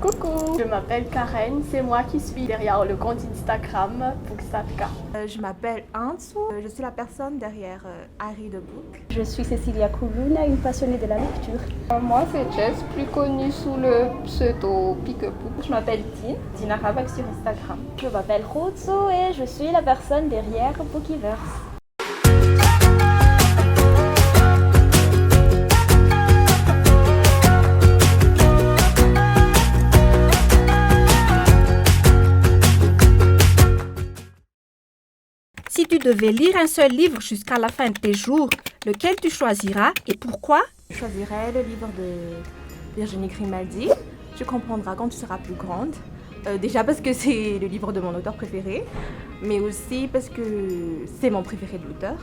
Coucou, je m'appelle Karen, c'est moi qui suis derrière le compte Instagram Bookstatka. Je m'appelle Ansu, je suis la personne derrière Harry the Book. Je suis Cecilia Kuluna, une passionnée de la lecture. Moi c'est Jess, plus connue sous le pseudo Peekaboo. Je m'appelle Dina Rabak sur Instagram. Je m'appelle Rotso et je suis la personne derrière Bookiverse. Si tu devais lire un seul livre jusqu'à la fin de tes jours, lequel tu choisiras et pourquoi? Je choisirais le livre de Virginie Grimaldi, Tu comprendras quand tu seras plus grande. Déjà parce que c'est le livre de mon auteur préféré, mais aussi parce que c'est mon préféré de l'auteur.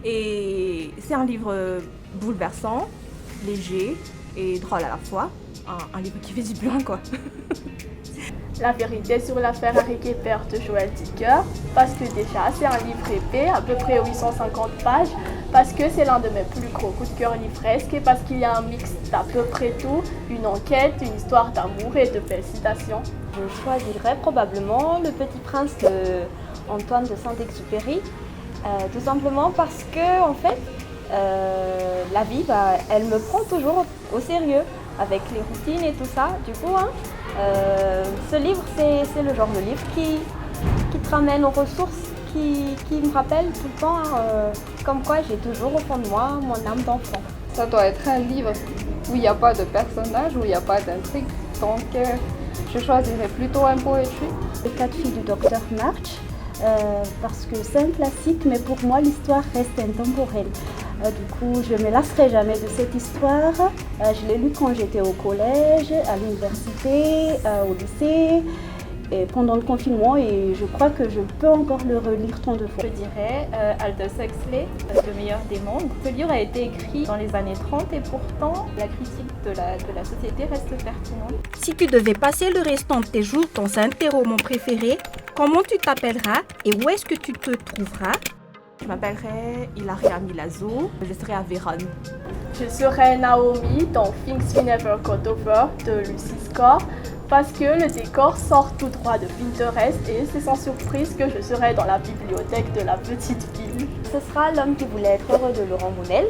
Et c'est un livre bouleversant, léger et drôle à la fois. Un livre qui fait du bien, quoi. La vérité sur l'affaire Harry Képer de Joël Dicker, parce que déjà c'est un livre épais, à peu près 850 pages, parce que c'est l'un de mes plus gros coups de cœur livresques et parce qu'il y a un mix d'à peu près tout, une enquête, une histoire d'amour et de belles citations. Je choisirais probablement Le Petit Prince de Antoine de Saint-Exupéry, tout simplement parce que en fait, la vie, elle me prend toujours au sérieux avec les routines et tout ça. Du coup, ce livre, c'est le genre de livre qui te ramène aux ressources, qui me rappelle tout le temps comme quoi j'ai toujours au fond de moi mon âme d'enfant. Ça doit être un livre où il n'y a pas de personnage, où il n'y a pas d'intrigue. Donc je choisirais plutôt un poetry. Les 4 filles du docteur March, parce que c'est un classique, mais pour moi l'histoire reste intemporelle. Du coup, je ne me lasserai jamais de cette histoire. Je l'ai lu quand j'étais au collège, à l'université, au lycée, et pendant le confinement, et je crois que je peux encore le relire tant de fois. Je dirais Aldous Huxley, Le meilleur des mondes. Ce livre a été écrit dans les années 30 et pourtant la critique de la société reste pertinente. Si tu devais passer le restant de tes jours dans un de tes romans préférés, comment tu t'appelleras et où est-ce que tu te trouveras? Je m'appellerais Hilaria Milazzo, je serai à Vérone. Je serai Naomi dans Things We Never Got Over de Lucy Score, parce que le décor sort tout droit de Pinterest et c'est sans surprise que je serai dans la bibliothèque de la petite ville. Ce sera L'homme qui voulait être heureux de Laurent Gounel,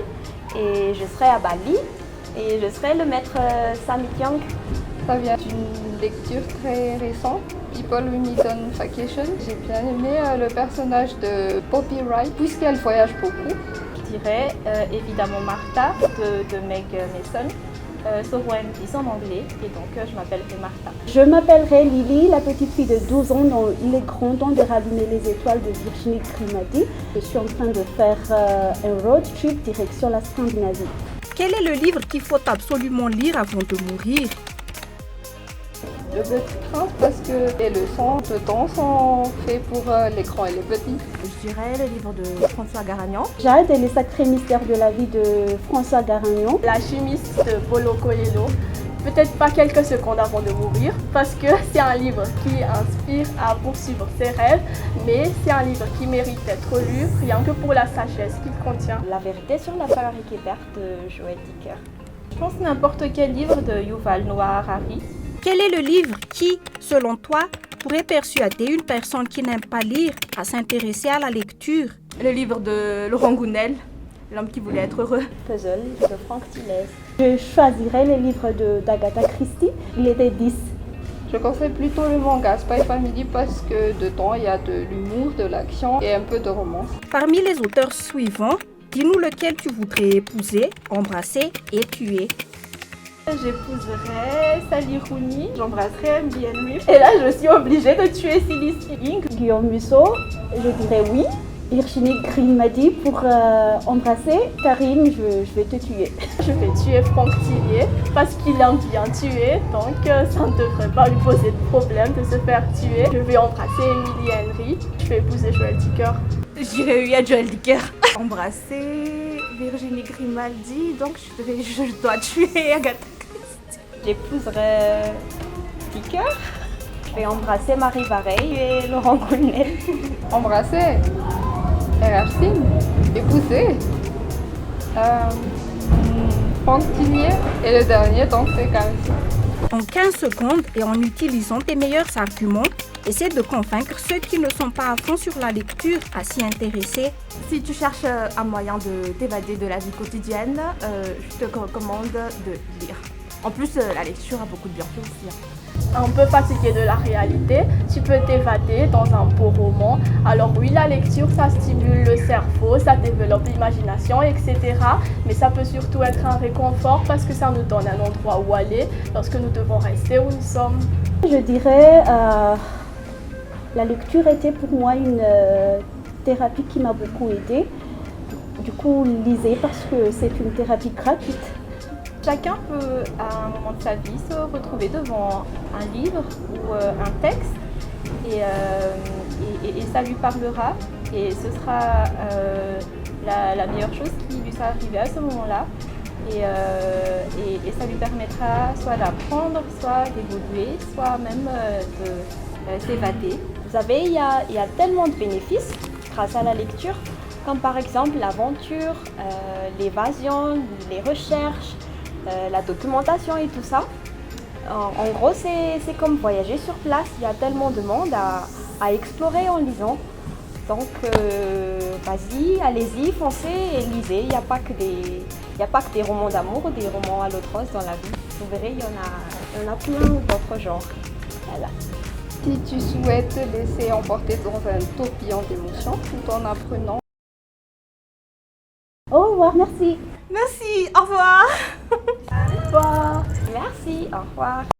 et je serai à Bali, et je serai le maître Sammy Young. Ça vient d'une lecture très récente, People We Meet on Vacation. J'ai bien aimé le personnage de Poppy Wright, puisqu'elle voyage beaucoup. Je dirais évidemment Martha de Meg Mason. So When is en anglais et donc je m'appellerai Martha. Je m'appellerai Lily, la petite fille de 12 ans dont il est grand temps de rallumer les étoiles de Virginie Grimaldi. Je suis en train de faire un road trip direction la Scandinavie. Quel est le livre qu'il faut absolument lire avant de mourir? Le Petit Prince, parce que les leçons dedans sont faites pour les grands et les petits. Je dirais le livre de François Garagnan. Jade et les sacrés mystères de la vie de François Garagnan. La chimiste de Paulo Coelho, peut-être pas quelques secondes avant de mourir, parce que c'est un livre qui inspire à poursuivre ses rêves, mais c'est un livre qui mérite d'être lu, rien que pour la sagesse qu'il contient. La vérité sur l'affaire Harry Képer de Joël Dicker. Je pense n'importe quel livre de Yuval Noah Harari. Quel est le livre qui, selon toi, pourrait persuader une personne qui n'aime pas lire à s'intéresser à la lecture? Le livre de Laurent Gounel, L'homme qui voulait être heureux. Puzzle de Franck Thilès. Je choisirais les livres d'Agatha Christie. Il était 10. Je conseille plutôt le manga Spy Family parce que dedans il y a de l'humour, de l'action et un peu de romance. Parmi les auteurs suivants, dis-nous lequel tu voudrais épouser, embrasser et tuer. J'épouserais Sally Rooney, j'embrasserais MB Henry. Et là, je suis obligée de tuer Silly Spilling. Guillaume Musso, je dirais oui. Virginie Grimaldi pour embrasser. Karine, je vais te tuer. Je vais tuer Franck Tillier parce qu'il aime bien tuer, donc ça ne devrait pas lui poser de problème de se faire tuer. Je vais embrasser Emily Henry, je vais épouser Joël Dicker. Je dirais oui à Joël Dicker. Embrasser Virginie Grimaldi, donc je dois tuer Agatha Christie. J'épouserais Dicker. Je vais embrasser Marie Vareille et Laurent Gounel. Embrasser Erachine, épouser Franck Tillier et le dernier donc c'est Carissa. En 15 secondes et en utilisant tes meilleurs arguments, essaie de convaincre ceux qui ne sont pas à fond sur la lecture à s'y intéresser. Si tu cherches un moyen de t'évader de la vie quotidienne, je te recommande de lire. En plus, la lecture a beaucoup de bienfaits aussi. Un peu fatigué de la réalité, tu peux t'évader dans un beau roman. Alors oui, la lecture, ça stimule le cerveau, ça développe l'imagination, etc. Mais ça peut surtout être un réconfort parce que ça nous donne un endroit où aller lorsque nous devons rester où nous sommes. Je dirais, la lecture était pour moi une thérapie qui m'a beaucoup aidée. Du coup, lisez parce que c'est une thérapie gratuite. Chacun peut, à un moment de sa vie, se retrouver devant un livre ou un texte et ça lui parlera et ce sera la meilleure chose qui lui soit arrivée à ce moment-là et ça lui permettra soit d'apprendre, soit d'évoluer, soit même de s'évader. Vous savez, il y a tellement de bénéfices grâce à la lecture, comme par exemple l'aventure, l'évasion, les recherches, la documentation et tout ça. En gros, c'est comme voyager sur place. Il y a tellement de monde à explorer en lisant. Donc, vas-y, allez-y, foncez et lisez. Il n'y a pas que des romans d'amour ou des romans à l'eau de rose dans la vie. Vous verrez, il y en a plein d'autres genres. Voilà. Si tu souhaites te laisser emporter dans un tourbillon d'émotions tout en apprenant. Au revoir, merci. Merci, au revoir. Au revoir. Merci, au revoir.